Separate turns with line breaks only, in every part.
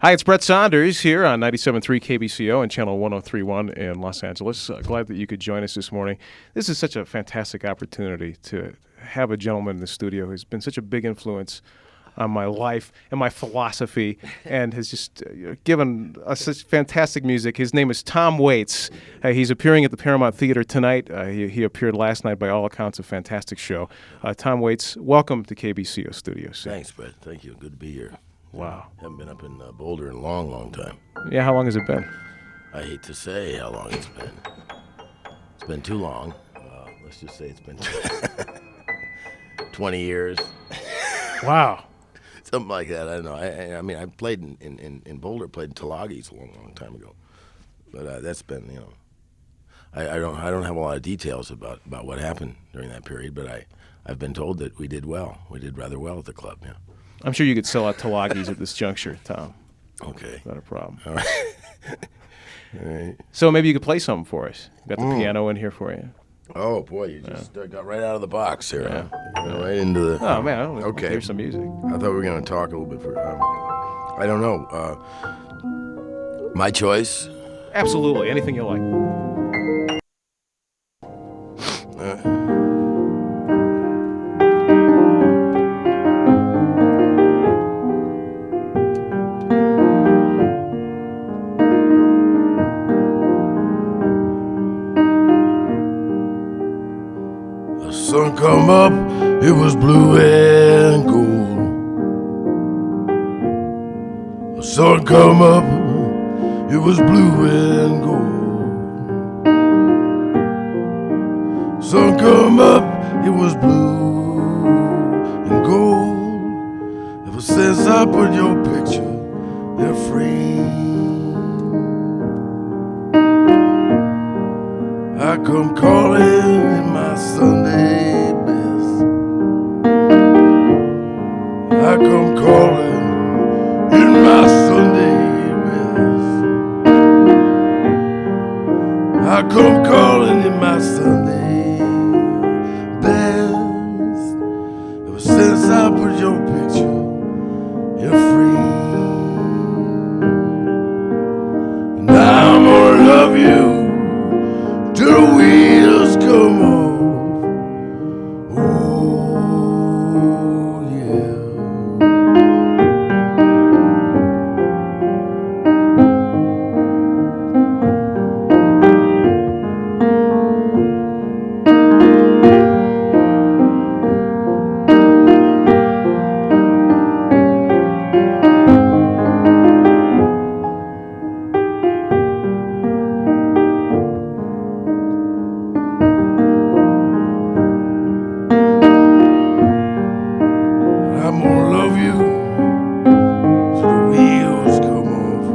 Hi, it's Bret Saunders here on 97.3 KBCO and channel 103.1 in Los Angeles. Glad that you could join us this morning. This is such a fantastic opportunity to have a gentleman in the studio who's been such a big influence on my life and my philosophy and has just given us such fantastic music. His name is Tom Waits. He's appearing at the Paramount Theater tonight. He appeared last night, by all accounts, a fantastic show. Tom Waits, welcome to KBCO Studios.
Thanks, Bret. Thank you. Good to be here.
Wow.
Haven't been up in Boulder in a long, long time.
Yeah, how long has it been?
I hate to say how long it's been. It's been too long. Let's just say it's been 20 years.
Wow.
Something like that. I don't know. I mean, I played in Boulder, played in Tulagis a long, long time ago. But that's been, you know, I don't have a lot of details about what happened during that period, but I've been told that we did well. We did rather well at the club, yeah.
I'm sure you could sell out Tulagis at this juncture, Tom.
Okay.
Not a problem.
All right. All right.
So maybe you could play something for us. Got the piano in here for you.
Oh, boy, you just got right out of the box here.
Yeah.
Huh? Right into the...
Oh, man, I don't know.
Okay.
Here's some music.
I thought we were going to talk a little bit for... I don't know. My choice?
Absolutely. Anything you like.
Sun come up, it was blue and gold. The sun come up, it was blue and gold. Sun come up, it was blue and gold. Ever since I put your picture in a frame, I come calling in my Sunday best. I come calling in my Sunday best. I come calling in my Sunday best. Ever since I put your picture in a frame, and I'm gonna love you till the wheels come off. Oh, yeah. I'm gonna love you till the wheels come off.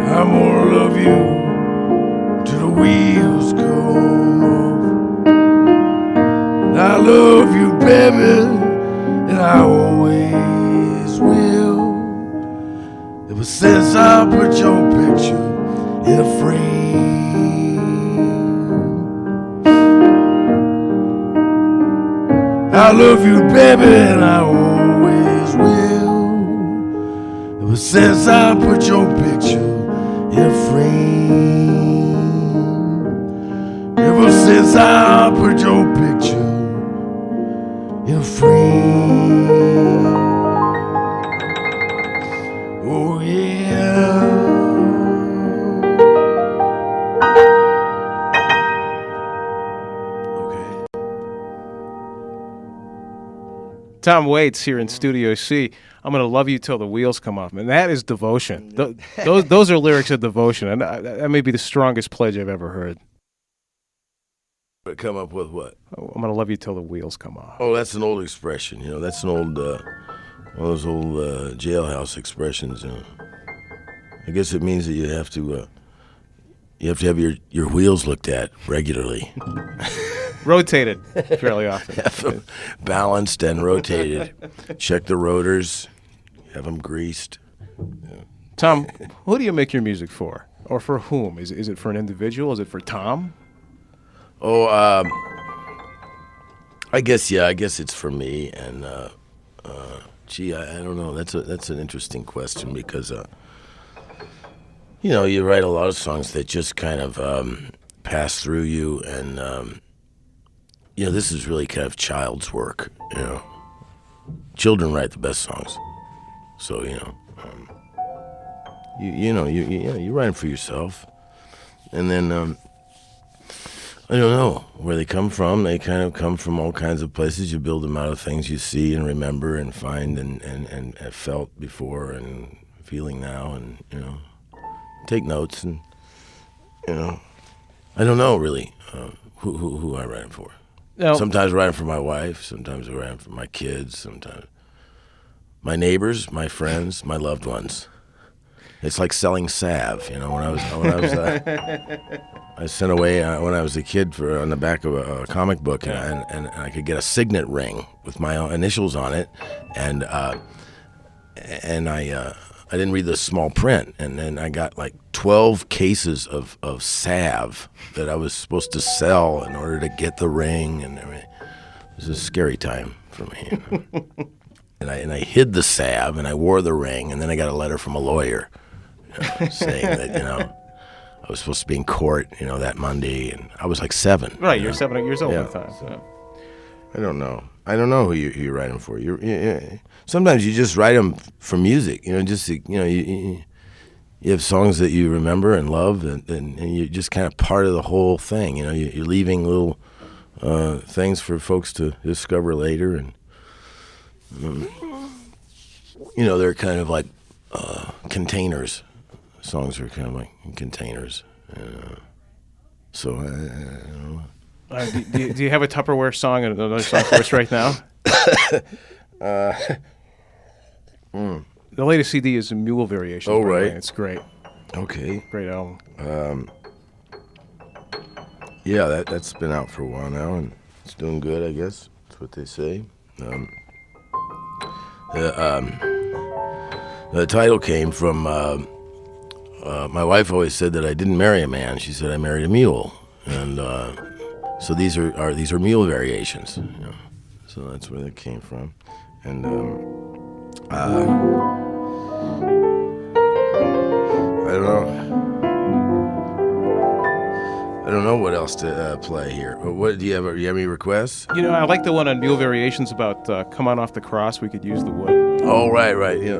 I'm gonna love you till the wheels come off. And I love you, baby, and I always will. Ever since I put your picture in a frame, I love you, baby, and I always will. Ever since I put your picture in a frame. Ever since I put your picture in a frame. Oh, yeah.
Tom Waits here in Studio C. I'm going to love you till the wheels come off. And that is devotion. Those are lyrics of devotion. And that may be the strongest pledge I've ever heard.
But come up with what?
I'm going to love you till the wheels come off.
Oh, that's an old expression. You know, that's an old, one of those old jailhouse expressions. You know, I guess it means that you have to have your wheels looked at regularly.
Rotated fairly often.
Have them balanced and rotated. Check the rotors. Have them greased. Yeah.
Tom, who do you make your music for? Or for whom? Is it for an individual? Is it for Tom?
Oh, I guess it's for me, and
Gee, I don't know. That's an interesting question because, you write a lot of songs that just kind of pass through you, and this is really kind of child's work. Children write the best songs, so you write them for yourself, and then I don't know where they come from. They kind of come from all kinds of places. You build them out of things you see and remember and find and have felt before and feeling now, and take notes, and I don't know really who I write them for.
Now,
Sometimes I write them for my wife. Sometimes I write them for my kids. Sometimes my neighbors, my friends, my loved ones. It's like selling salve, When I was I sent away when I was a kid on the back of a comic book, and I could get a signet ring with my own initials on it, and I didn't read the small print, and then I got like 12 cases of salve that I was supposed to sell in order to get the ring, and everything. It was a scary time for me. And I hid the salve, and I wore the ring, and then I got a letter from a lawyer saying that, I was supposed to be in court, that Monday, and I was like 7.
Right, you're 7 years old at the time.
So. I don't know. I don't know who you write them for. Sometimes you just write them for music, you have songs that you remember and love, and you're just kind of part of the whole thing, you're leaving little things for folks to discover later, and they're kind of like containers. Songs are kind of like containers. So I don't know.
Do you have a Tupperware song and another song for us right now? The latest CD is Mule Variations.
Oh, right.
It's great.
Okay.
Great album.
Yeah, that's been out for a while now, and it's doing good, I guess. That's what they say. The title came from my wife always said that I didn't marry a man. She said I married a mule, and so these are mule variations. So that's where that came from, and I don't know what else to play here. What do you have? Do you have any requests?
I like the one on Mule Variations about "Come On Off the Cross." We could use the wood.
Oh, right. Yeah,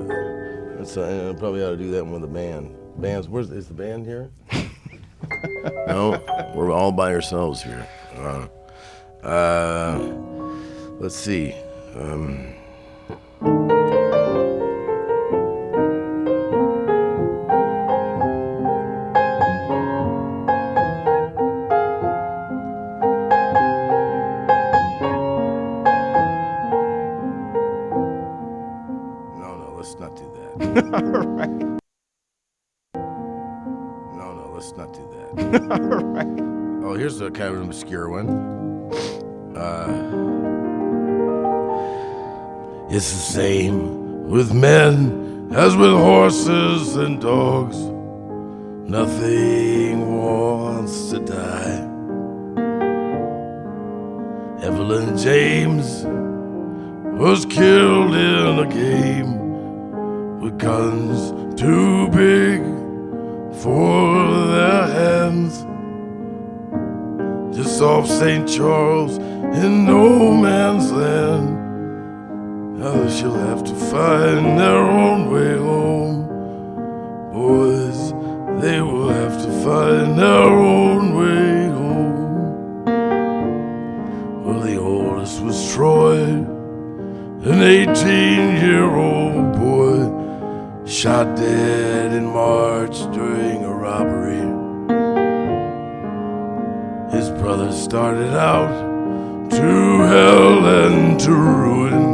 that's I probably ought to do that one with the band. Is the band here? No, we're all by ourselves here. Let's see. No, let's not do that.
All right.
No, let's not do that.
All right.
Oh, here's a kind of an obscure one. It's the same with men as with horses and dogs. Nothing wants to die. Evelyn James was killed in a game with guns too big for their hands. Just off St. Charles in no man's land. Now she'll have to find their own way home. Boys, they will have to find their own way home. Well, the oldest was Troy, an 18-year-old boy, shot dead in March during a robbery. His brother started out to hell and to ruin.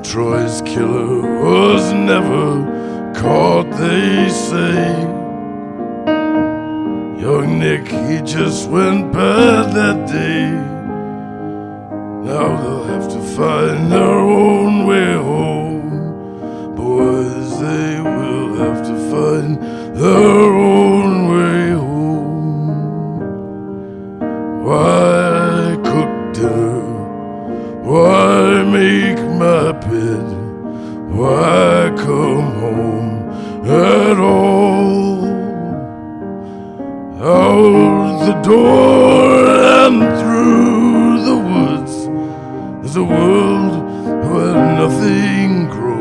Troy's killer was never caught, they say. Young Nick, he just went bad that day. Now they'll have to find their own way home. Boys, they will have to find their own way home. Why cook dinner? Why make my bed? door and through the woods. There's a world where nothing grows.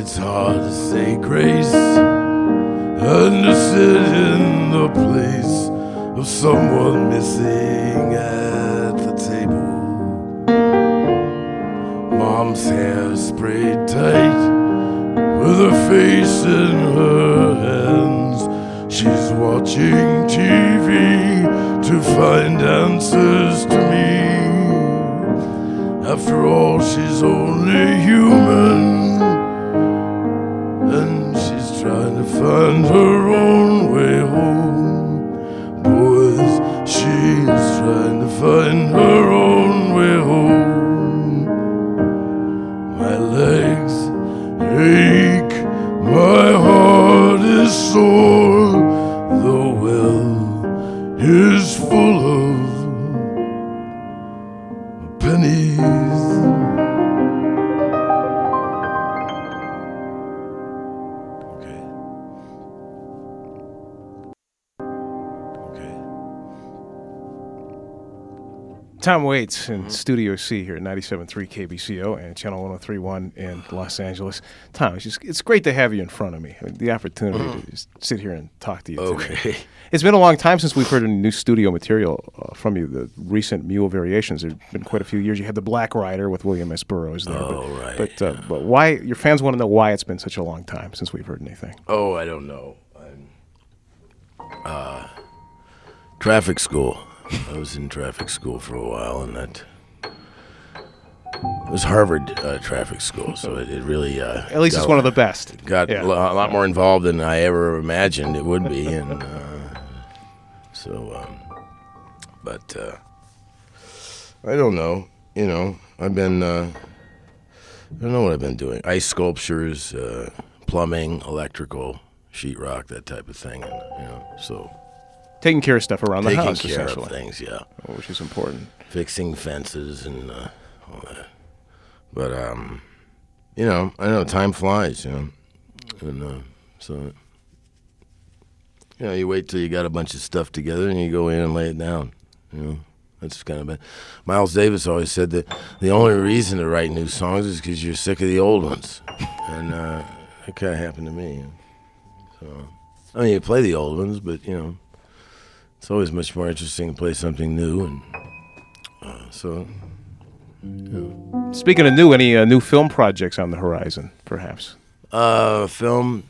It's hard to say grace and to sit in the place of someone missing at the table. Mom's hair sprayed tight, with her face in her hands. She's watching TV to find answers to me. After all, she's only human, and she's trying to find her own way home. Boys, she's trying to find her own way home. My legs ache, my heart is sore, the well is full of pennies. Okay.
Tom Waits in Studio C here at 97.3 KBCO and Channel 103.1 in Los Angeles. Tom, it's great to have you in front of me. I mean, the opportunity to just sit here and talk to you today.
Okay.
It's been a long time since we've heard any new studio material from you. The recent Mule Variations, there's been quite a few years. You had the Black Rider with William S. Burroughs there.
Right.
But why, your fans want to know why it's been such a long time since we've heard anything.
Oh, I don't know. Traffic school. I was in traffic school for a while, and it was Harvard traffic school, so it really
At least it's one of the best.
Got
Yeah.
a lot more involved than I ever imagined it would be, and but I don't know. You know, I've been I don't know what I've been doing. Ice sculptures, plumbing, electrical, sheetrock, that type of thing, and so.
Taking care of stuff around the house,
Taking care
essentially.
of things, yeah.
Which is important.
Fixing fences and all that. But, I know time flies, and so, you wait till you got a bunch of stuff together and you go in and lay it down, That's kind of bad. Miles Davis always said that the only reason to write new songs is because you're sick of the old ones. And that kind of happened to me. So, I mean, you play the old ones, but, it's always much more interesting to play something new, and so.
Speaking of new, any new film projects on the horizon, perhaps?
Film.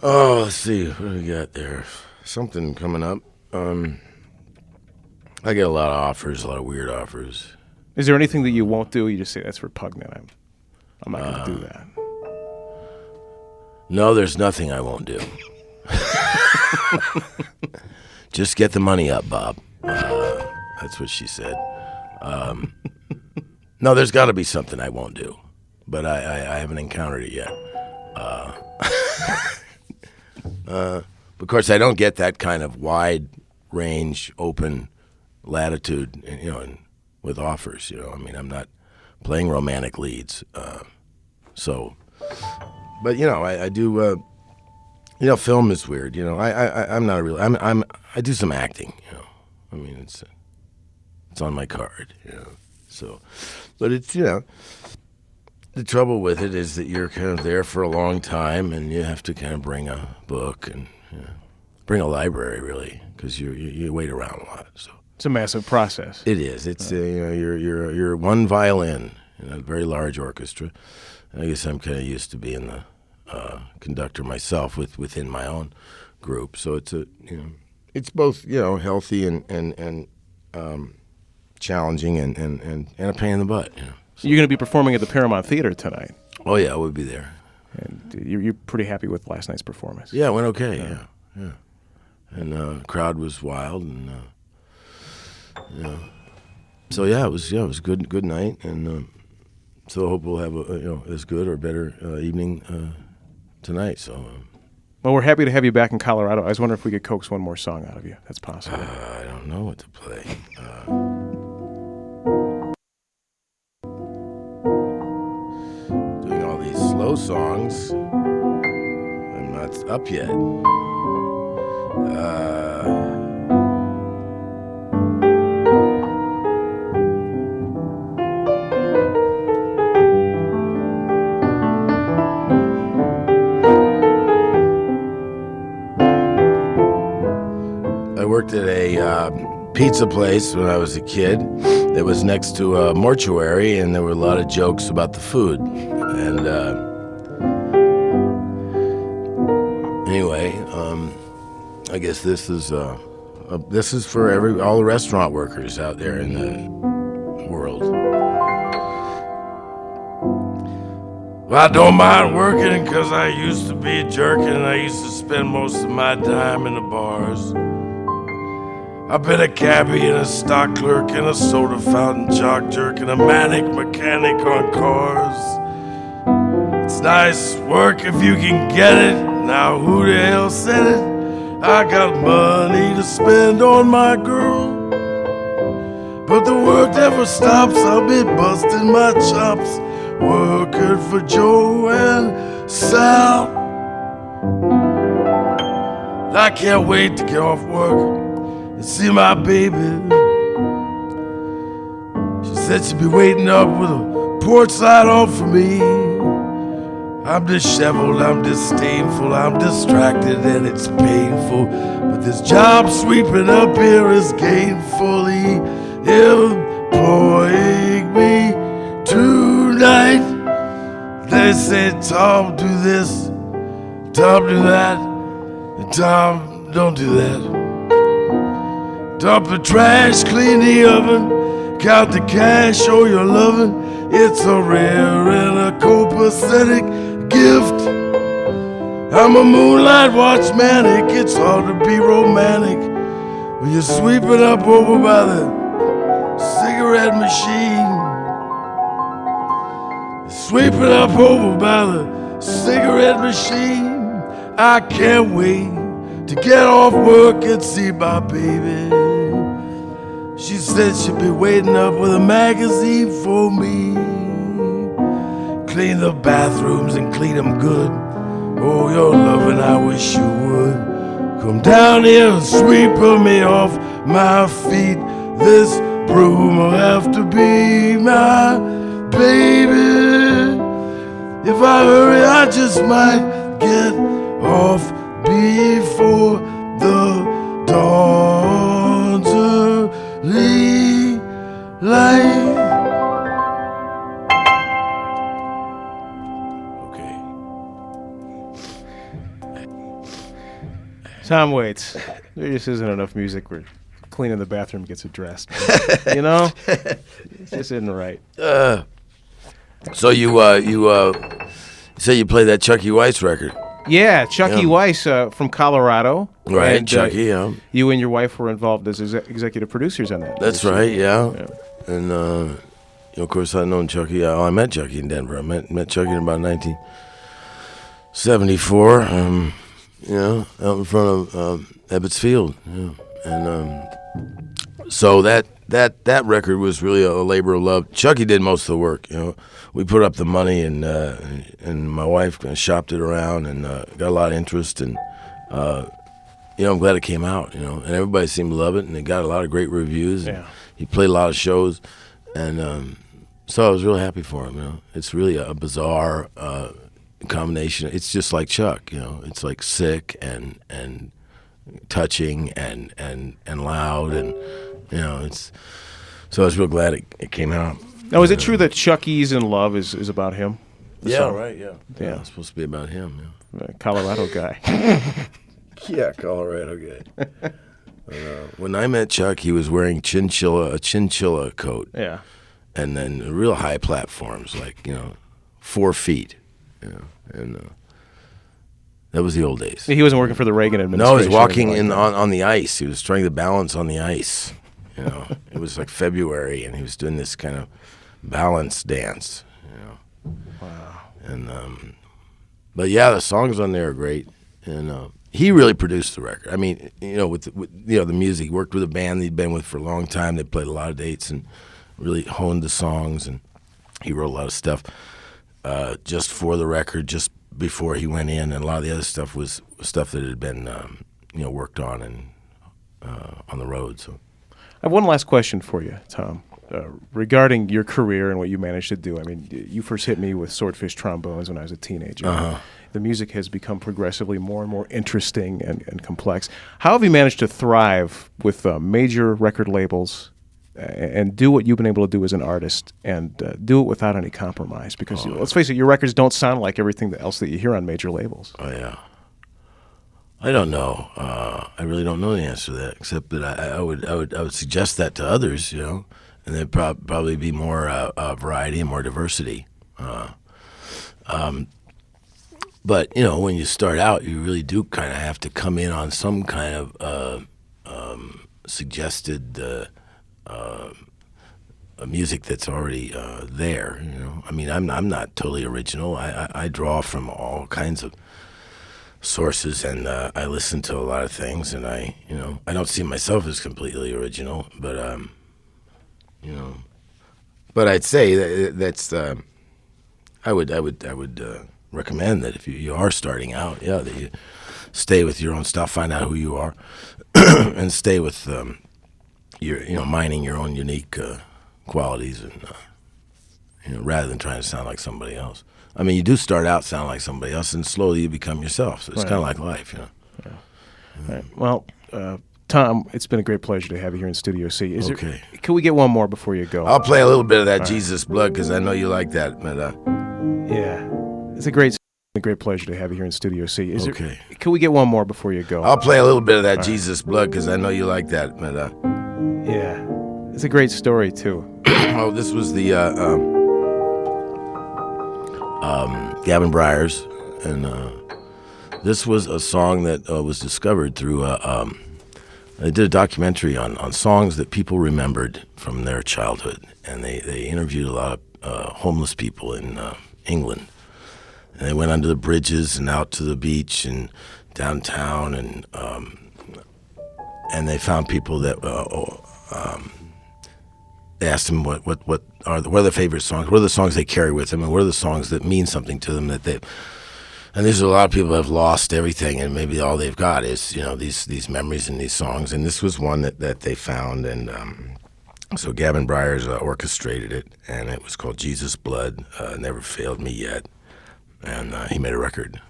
Oh, let's see. What do we got there? Something coming up. I get a lot of offers, a lot of weird offers.
Is there anything that you won't do? You just say that's repugnant. I'm not going to do that.
No, there's nothing I won't do. Just get the money up, Bob. That's what she said. No, there's got to be something I won't do, but I haven't encountered it yet. Of course, I don't get that kind of wide range, open latitude, and with offers. I mean, I'm not playing romantic leads, so. But I do. Film is weird. I'm not a real. I do some acting. I mean, it's on my card. So, but it's the trouble with it is that you're kind of there for a long time, and you have to kind of bring a book and bring a library really, because you wait around a lot. So
it's a massive process.
It is. It's you're one violin in a very large orchestra. I guess I'm kind of used to being the conductor myself within my own group, so it's it's both healthy and challenging and a pain in the butt. So.
You're going to be performing at the Paramount Theater tonight.
Oh yeah, I would be there.
And you're pretty happy with last night's performance.
Yeah, it went okay. Yeah. And the crowd was wild, and so it was good night, and so I hope we'll have a as good or better evening tonight. So.
Well, we're happy to have you back in Colorado. I was wondering if we could coax one more song out of you. That's possible.
I don't know what to play. Doing all these slow songs. not up yet. I worked at a pizza place when I was a kid that was next to a mortuary, and there were a lot of jokes about the food. And anyway, I guess this is for all the restaurant workers out there in the world.
Well, I don't mind working because I used to be a jerk and I used to spend most of my time in the bars. I've been a cabbie and a stock clerk and a soda fountain jock jerk and a manic mechanic on cars. It's nice work if you can get it. Now who the hell said it? I got money to spend on my girl, but the work never stops. I'll be busting my chops, working for Joe and Sal. I can't wait to get off work and see my baby. She said she'd be waiting up with a porch light on for me. I'm disheveled, I'm disdainful, I'm distracted and it's painful, but this job sweeping up here is gainfully employing me tonight. They say, Tom, do this, Tom, do that, and Tom, don't do that. Dump the trash, clean the oven, count the cash, show your loving. It's a rare and a copacetic gift. I'm a moonlight watchmanic. It's hard to be romantic when you're sweeping up over by the cigarette machine. Sweeping up over by the cigarette machine. I can't wait to get off work and see my baby. She said she'd be waiting up with a magazine for me. Clean the bathrooms and clean them good. Oh, your loving, I wish you would. Come down here and sweep me off my feet. This broom will have to be my baby. If I hurry, I just might get off before the dawn's early light.
Okay.
Tom waits. There just isn't enough music where cleaning the bathroom gets addressed. You know? It just isn't right.
So you say you play that Chucky Weiss record.
Yeah, Chucky Weiss from Colorado.
Right,
and,
Chucky, yeah.
You and your wife were involved as executive producers on that.
That's right, yeah. And, of course, I've known Chucky. I met Chucky in Denver. I met Chucky in about 1974, out in front of Ebbets Field. Yeah. And so that record was really a labor of love. Chucky did most of the work, We put up the money, and my wife shopped it around and got a lot of interest, and I'm glad it came out, and everybody seemed to love it, and it got a lot of great reviews.
Yeah.
He played a lot of shows, and so I was really happy for him. It's really a bizarre combination. It's just like Chuck, It's like sick and touching and loud, and it's. So I was real glad it came out.
Now, is it true that Chucky's in Love is about him? The song?
Right, yeah. It's supposed to be about him,
Colorado guy.
Yeah, Colorado guy. When I met Chuck, he was wearing a chinchilla coat.
Yeah.
And then real high platforms, 4 feet. And that was the old days.
He wasn't working for the Reagan administration.
No, he was walking on the ice. He was trying to balance on the ice. It was like February, and he was doing this kind of balance dance.
Wow.
And but yeah, the songs on there are great, and he really produced the record. I mean, with the music, he worked with a band that he'd been with for a long time. They played a lot of dates and really honed the songs, and he wrote a lot of stuff just for the record, just before he went in, and a lot of the other stuff was stuff that had been worked on and on the road. So
I have one last question for you, Tom, regarding your career and what you managed to do. I mean, you first hit me with Swordfishtrombones when I was a teenager.
Uh-huh.
The music has become progressively more and more interesting and complex. How have you managed to thrive with major record labels and do what you've been able to do as an artist and do it without any compromise? Because let's face it, your records don't sound like everything else that you hear on major labels.
Oh, yeah. I don't know. I really don't know the answer to that, except that I would suggest that to others, and there'd probably be more variety and more diversity. But when you start out, you really do kind of have to come in on some kind of suggested music that's already there. I mean, I'm not totally original. I draw from all kinds of sources, and I listen to a lot of things, and I don't see myself as completely original, but but I'd say that's I would recommend that if you are starting out, that you stay with your own stuff, find out who you are, and stay with your mining your own unique qualities, and rather than trying to sound like somebody else. I mean, you do start out sounding like somebody else, and slowly you become yourself. So it's kind of like life,
Yeah. All right. Well, Tom, it's been a great pleasure to have you here in Studio C.
Okay.
Can we get one more before you go?
I'll play a little bit of that Jesus Blood because I know you like that. But
yeah, it's a great pleasure to have you here in Studio C.
Okay.
Can we get one more before you go?
I'll play a little bit of that Jesus Blood because I know you like that. But
yeah, it's a great story too.
Oh, this was the Gavin Bryars, and this was a song that was discovered through I did a documentary on songs that people remembered from their childhood, and they interviewed a lot of homeless people in England, and they went under the bridges and out to the beach and downtown, and they found people that they asked them what are their favorite songs, what are the songs they carry with them, and what are the songs that mean something to them that they. And these are a lot of people who have lost everything, and maybe all they've got is these memories and these songs. And this was one that they found, and so Gavin Bryars orchestrated it, and it was called Jesus Blood, Never Failed Me Yet, and he made a record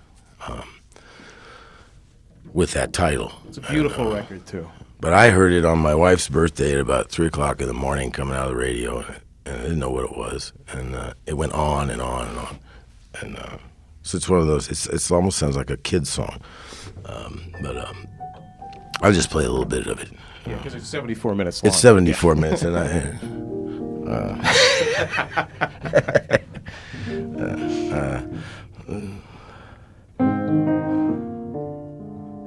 with that title.
It's a beautiful record too.
But I heard it on my wife's birthday at about 3 o'clock in the morning coming out of the radio, and I didn't know what it was. And it went on and on and on. And so it's one of those, it almost sounds like a kid's song. But I'll just play a little bit of it.
Yeah, because it's 74 minutes long.
It's 74 minutes, and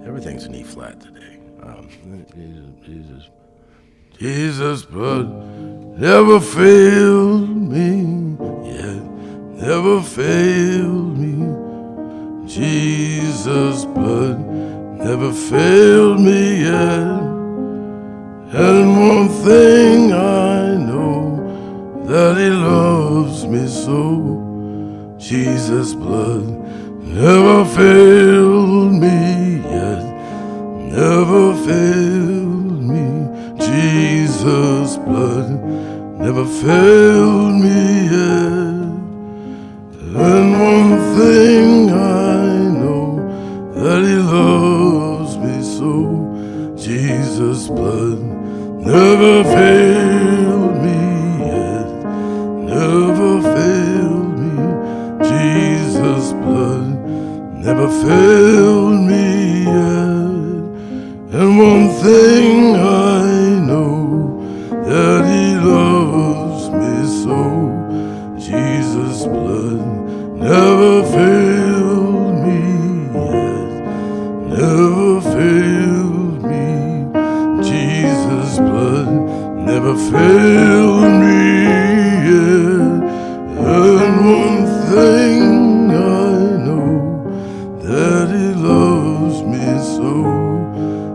everything's an E flat today. Jesus, but never failed me yet, never failed me. Jesus, but never failed me yet. And one thing I know, that he loves me so. Jesus' blood never failed me yet, never failed me. Jesus' blood never failed me yet. And one thing I know, that he loves me so. Jesus' blood never failed me yet, never failed me. Jesus' blood never failed me yet. And one thing I know, that he loves me so. Jesus' blood never failed me yet, never failed me. Jesus' blood never failed me yet. And one thing I know, that he loves me so.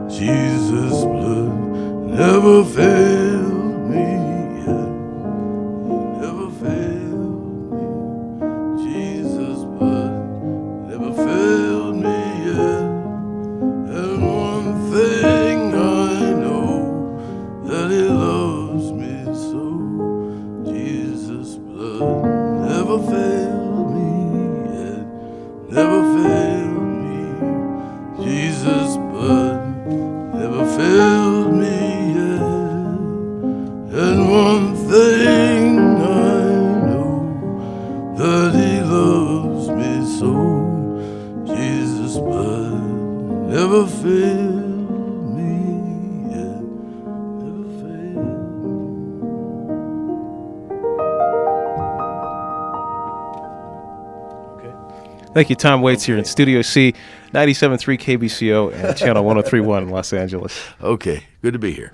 Jesus' blood never failed me yet, never failed me. Jesus' blood but never failed me yet. Never failed me, Jesus, but never failed me yet. And one thing I know, that he loves me so, Jesus, but never failed me yet. Never failed.
Thank you. Tom Waits here in Studio C, 97.3 KBCO and Channel 103.1 in Los Angeles.
Okay, good to be here.